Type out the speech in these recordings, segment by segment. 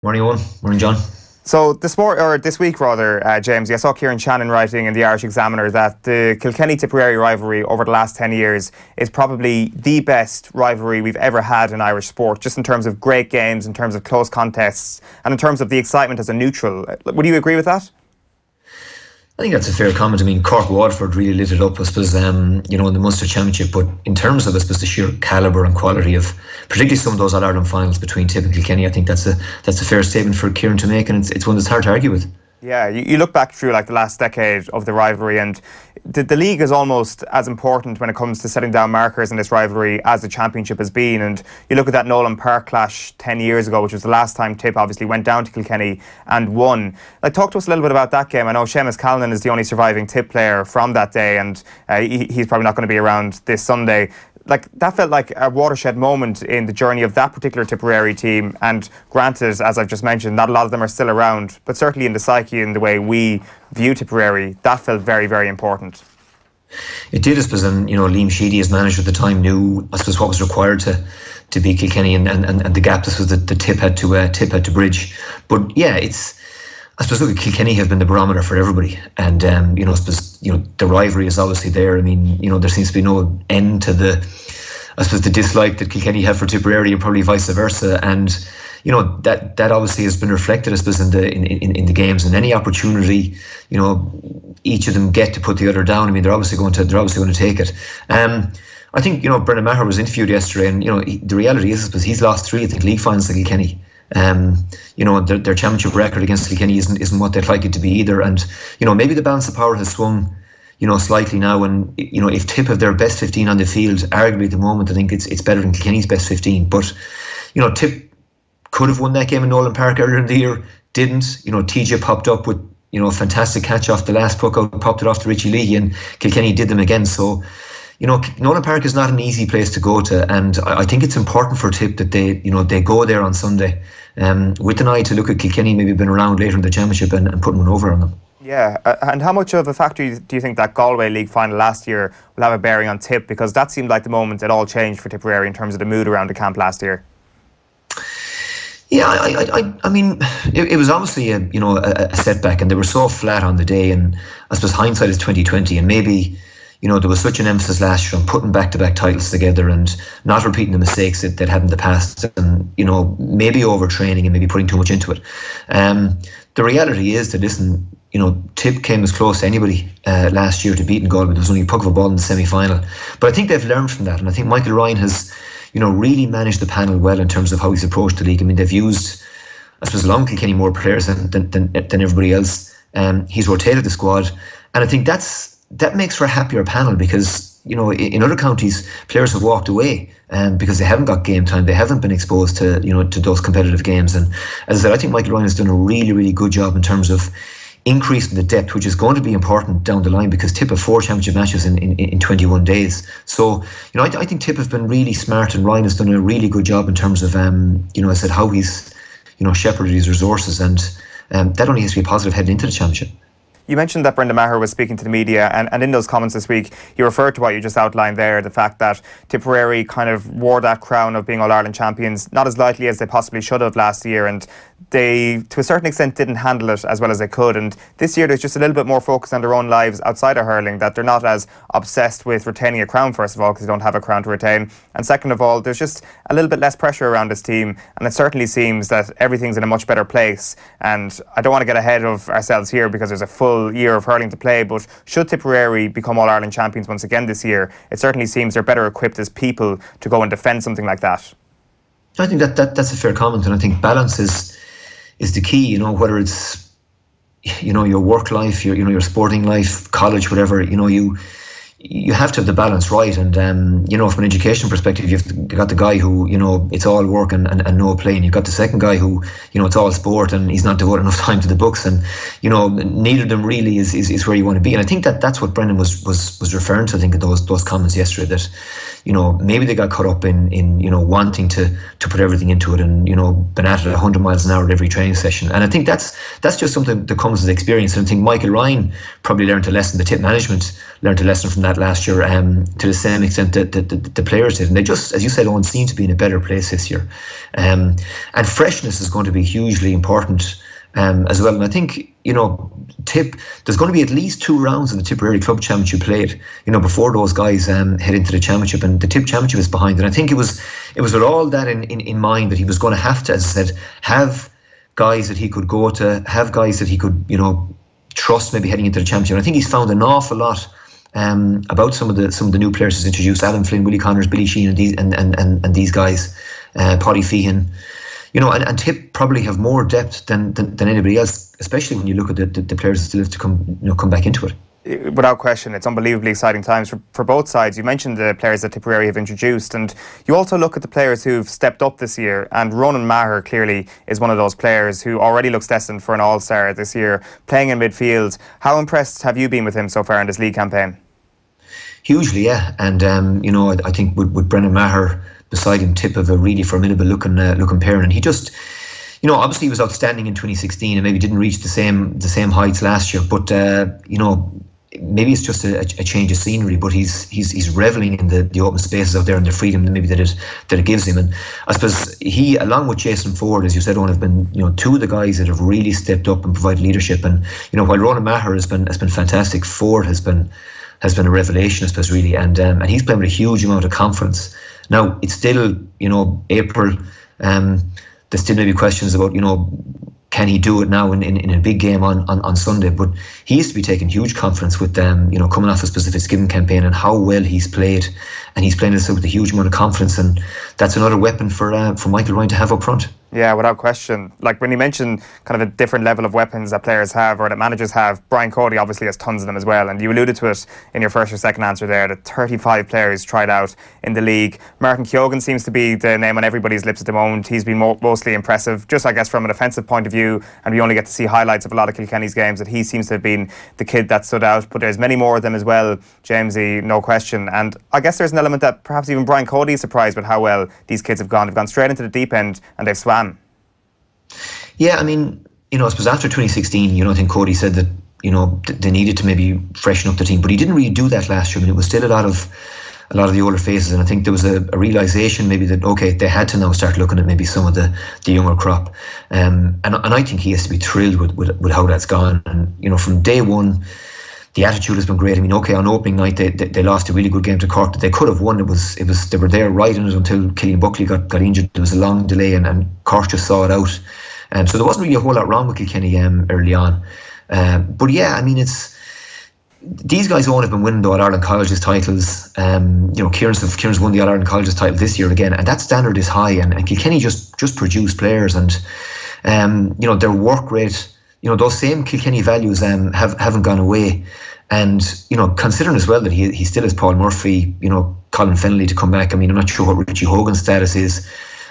Morning, Eoin. Morning, John. So this week, James, I saw Kieran Shannon writing in the Irish Examiner that the Kilkenny-Tipperary rivalry over the last 10 years is probably the best rivalry we've ever had in Irish sport, just in terms of great games, in terms of close contests, and in terms of the excitement as a neutral. Would you agree with that? I think that's a fair comment. I mean, Cork-Waterford really lit it up, I suppose, in the Munster Championship. But in terms of, I suppose, the sheer calibre and quality of, particularly some of those All-Ireland finals between Tipp and Kilkenny, I think that's a fair statement for Kieran to make, and it's one that's hard to argue with. Yeah, you look back through like the last decade of the rivalry, and the league is almost as important when it comes to setting down markers in this rivalry as the championship has been. And you look at that Nolan Park clash 10 years ago, which was the last time Tipp obviously went down to Kilkenny and won. Like, talk to us a little bit about that game. I know Seamus Callanan is the only surviving Tipp player from that day, and he's probably not going to be around this Sunday. Like, that felt like a watershed moment in the journey of that particular Tipperary team. And granted, as I've just mentioned, not a lot of them are still around, but certainly in the psyche and the way we view Tipperary, that felt very, very important. It did, I suppose, and Liam Sheedy, as manager at the time, knew, I suppose, what was required to beat Kilkenny, and the gap this was that the Tipp had to bridge. But yeah, I suppose, look, Kilkenny have been the barometer for everybody, and I suppose, the rivalry is obviously there. I mean, there seems to be no end to the dislike that Kilkenny have for Tipperary, and probably vice versa. And that obviously has been reflected, I suppose, in the games, and any opportunity each of them get to put the other down. I mean, they're obviously going to take it. I think Ronan Maher was interviewed yesterday, and the reality is, I suppose, he's lost 3, I think, league finals to Kilkenny. Their championship record against Kilkenny isn't what they'd like it to be either, and maybe the balance of power has swung slightly now, and if Tipp have their best 15 on the field, arguably at the moment I think it's better than Kilkenny's best 15. But Tipp could have won that game in Nolan Park earlier in the year, didn't. TJ popped up with a fantastic catch off the last puck out, popped it off to Richie Leahy, and Kilkenny did them again. So Nolan Park is not an easy place to go to, and I think it's important for Tipp that they go there on Sunday with an eye to look at Kilkenny maybe been around later in the championship and putting one over on them. Yeah, and how much of a factor do you think that Galway League final last year will have a bearing on Tipp? Because that seemed like the moment it all changed for Tipperary in terms of the mood around the camp last year. Yeah, I mean, it was obviously a setback, and they were so flat on the day, and I suppose hindsight is 2020, and maybe there was such an emphasis last year on putting back-to-back titles together and not repeating the mistakes that they'd had in the past, and maybe overtraining and maybe putting too much into it. The reality is that, listen, Tipp came as close to anybody last year to beating Galway. There was only a puck of a ball in the semi-final, but I think they've learned from that, and I think Michael Ryan has really managed the panel well in terms of how he's approached the league. I mean, they've used, I suppose, along Kilkenny more players than everybody else. He's rotated the squad, and I think that makes for a happier panel, because in other counties players have walked away because they haven't got game time, they haven't been exposed to to those competitive games. And as I said, I think Michael Ryan has done a really, really good job in terms of increasing the depth, which is going to be important down the line, because Tipp have 4 championship matches in 21 days. So I think Tipp have been really smart, and Ryan has done a really good job in terms of I said, how he's shepherded his resources, and that only has to be positive heading into the championship. You mentioned that Brendan Maher was speaking to the media, and in those comments this week, he referred to what you just outlined there, the fact that Tipperary kind of wore that crown of being All-Ireland champions not as lightly as they possibly should have last year, and they, to a certain extent, didn't handle it as well as they could. And this year there's just a little bit more focus on their own lives outside of hurling, that they're not as obsessed with retaining a crown, first of all, because they don't have a crown to retain, and second of all, there's just a little bit less pressure around this team, and it certainly seems that everything's in a much better place. And I don't want to get ahead of ourselves here, because there's a full year of hurling to play, but should Tipperary become All-Ireland champions once again this year, it certainly seems they're better equipped as people to go and defend something like that. I think that's a fair comment, and I think balance is the key. Whether it's your work life, your sporting life, college, whatever, you have to have the balance right. And from an education perspective, you've got the guy who it's all work and no play, and you've got the second guy who it's all sport and he's not devoting enough time to the books, and neither of them really is where you want to be. And I think that's what Brendan was referring to, I think, in those comments yesterday, that maybe they got caught up in wanting to put everything into it and, been at it 100 miles an hour at every training session. And I think that's just something that comes with experience. And I think Michael Ryan probably learned a lesson, the Tipp management learned a lesson from that last year, to the same extent that the players did. And they just, as you said, Eoin, seem to be in a better place this year. And freshness is going to be hugely important as well. And I think, Tipp, there's going to be at least 2 rounds of the Tipperary Club Championship played, before those guys head into the Championship, and the Tipp Championship is behind. And I think it was with all that in mind that he was going to have to, as I said, have guys that he could go to, have guys that he could, trust maybe heading into the Championship. And I think he's found an awful lot about some of the new players he's introduced: Adam Flynn, Willie Connors, Billy Sheen, and these guys, Paddy Feehan. And Tipp probably have more depth than anybody else, especially when you look at the players that still have to come back into it. Without question, it's unbelievably exciting times for both sides. You mentioned the players that Tipperary have introduced, and you also look at the players who've stepped up this year, and Ronan Maher clearly is one of those players who already looks destined for an all-star this year, playing in midfield. How impressed have you been with him so far in this league campaign? Hugely, yeah. And I think with Brendan Maher beside him, Tipp have a really formidable looking pair, and he just, obviously he was outstanding in 2016 and maybe didn't reach the same heights last year, but maybe it's just a change of scenery, but he's reveling in the open spaces out there and the freedom maybe that it gives him. And I suppose he, along with Jason Ford, as you said, have been 2 of the guys that have really stepped up and provided leadership. And while Ronan Maher has been fantastic, Ford has been a revelation, I suppose, really, and he's playing with a huge amount of confidence. Now, it's still, April. There's still maybe questions about, can he do it now in a big game on Sunday? But he used to be taking huge confidence with them, coming off a specific Skiven campaign and how well he's played. And he's playing this with a huge amount of confidence. And that's another weapon for Michael Ryan to have up front. Yeah, without question. Like when you mention kind of a different level of weapons that players have or that managers have, Brian Cody obviously has tons of them as well. And you alluded to it in your first or second answer there, that 35 players tried out in the league. Martin Keoghan seems to be the name on everybody's lips at the moment. He's been mostly impressive, just I guess from an offensive point of view. And we only get to see highlights of a lot of Kilkenny's games, that he seems to have been the kid that stood out. But there's many more of them as well, Jamesie, no question. And I guess there's an element that perhaps even Brian Cody is surprised with how well these kids have gone. They've gone straight into the deep end and they've swam. Yeah, I mean, I suppose after 2016, I think Cody said that, they needed to maybe freshen up the team, but he didn't really do that last year. I mean, it was still a lot of the older faces, and I think there was a realisation maybe that, okay, they had to now start looking at maybe some of the younger crop. And I think he has to be thrilled with how that's gone. And, from day one, the attitude has been great. I mean, okay, on opening night they lost a really good game to Cork that they could have won. It was they were there right in it until Killian Buckley got injured. There was a long delay and Cork just saw it out. So there wasn't really a whole lot wrong with Kilkenny early on. But yeah, I mean, these guys all have been winning the All-Ireland Colleges titles. Kieran's won the All-Ireland Colleges title this year again, and that standard is high. And Kilkenny just produce players, and their work rate. Those same Kilkenny values haven't gone away. And, considering as well that he still has Paul Murphy, Colin Fennelly to come back. I mean, I'm not sure what Richie Hogan's status is.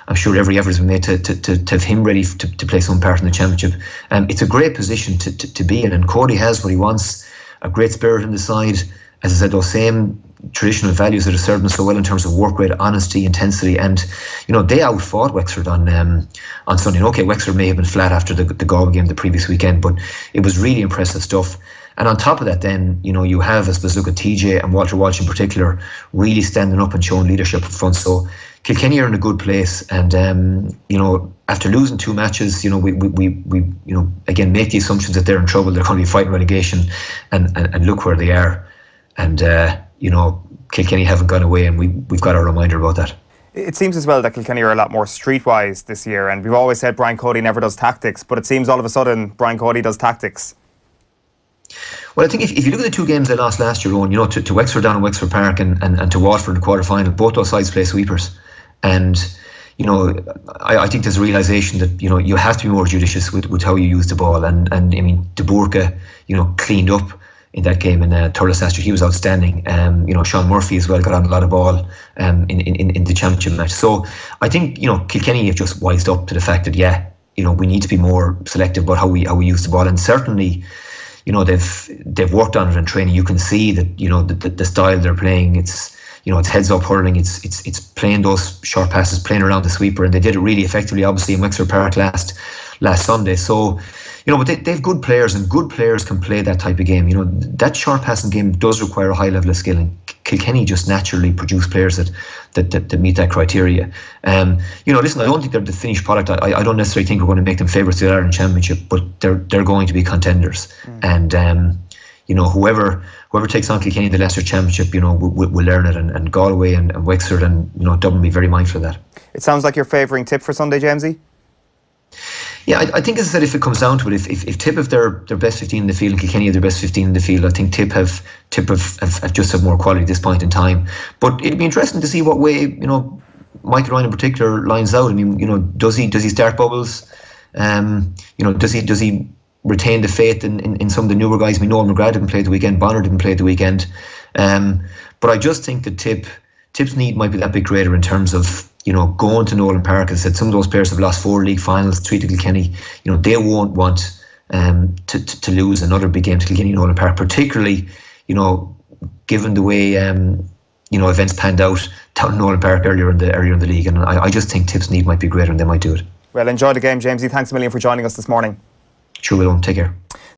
I'm sure every effort has been made to have him ready to play some part in the Championship. It's a great position to be in. And Cody has what he wants, a great spirit in the side. As I said, those same traditional values that have served them so well in terms of work rate, honesty, intensity, and they outfought Wexford on Sunday. Okay, Wexford may have been flat after the Galway game the previous weekend, but it was really impressive stuff. And on top of that, then you have, I suppose, look at TJ and Walter Walsh in particular, really standing up and showing leadership up front. So Kilkenny are in a good place, and after losing 2 matches, we again make the assumptions that they're in trouble. They're going to be fighting relegation, and look where they are. And Kilkenny haven't gone away, and we've got a reminder about that. It seems as well that Kilkenny are a lot more streetwise this year, and we've always said Brian Cody never does tactics, but it seems all of a sudden Brian Cody does tactics. Well, I think if you look at the 2 games they lost last year, Owen, to Wexford down in Wexford Park and to Waterford in the quarter-final, both those sides play sweepers. And, I think there's a realisation that, you have to be more judicious with how you use the ball. And I mean, De Bourke, cleaned up in that game in Thurles last year. He was outstanding. Sean Murphy as well got on a lot of ball in the Championship match. So I think, Kilkenny have just wised up to the fact that, we need to be more selective about how we use the ball. And certainly, they've worked on it in training. You can see that, the style they're playing, it's, it's heads up hurling. It's playing those short passes, playing around the sweeper, and they did it really effectively, obviously, in Wexford Park last Sunday. So, but they've good players, and good players can play that type of game. That short passing game does require a high level of skill, and Kilkenny just naturally produce players that meet that criteria. Listen, I don't think they're the finished product. I don't necessarily think we're going to make them favourites to the Ireland Championship, but they're going to be contenders. And whoever takes on Kilkenny in the Leinster Championship, will learn it, and Galway and Wexford and Dublin will be very mindful of that. It sounds like you're favouring Tipp for Sunday, Jamesie. Yeah, I think, as I said, if it comes down to it, if Tipp have their best 15 in the field and Kilkenny have their best 15 in the field, I think Tipp have just have more quality at this point in time. But it'd be interesting to see what way Michael Ryan in particular lines out. I mean, does he start bubbles? Does he retain the faith in some of the newer guys? I mean, Noel McGrath didn't play the weekend, Bonner didn't play the weekend, but I just think that Tipp's need might be that bit greater in terms of going to Nolan Park. As I said, some of those players have lost 4 league finals, 3 to Kilkenny. They won't want to lose another big game to Kilkenny Nolan Park, particularly given the way events panned out down in Nolan Park earlier in the league. And I just think Tipp's need might be greater, and they might do it. Well, enjoy the game, Jamesie. Thanks a million for joining us this morning. Sure, we don't. Take care.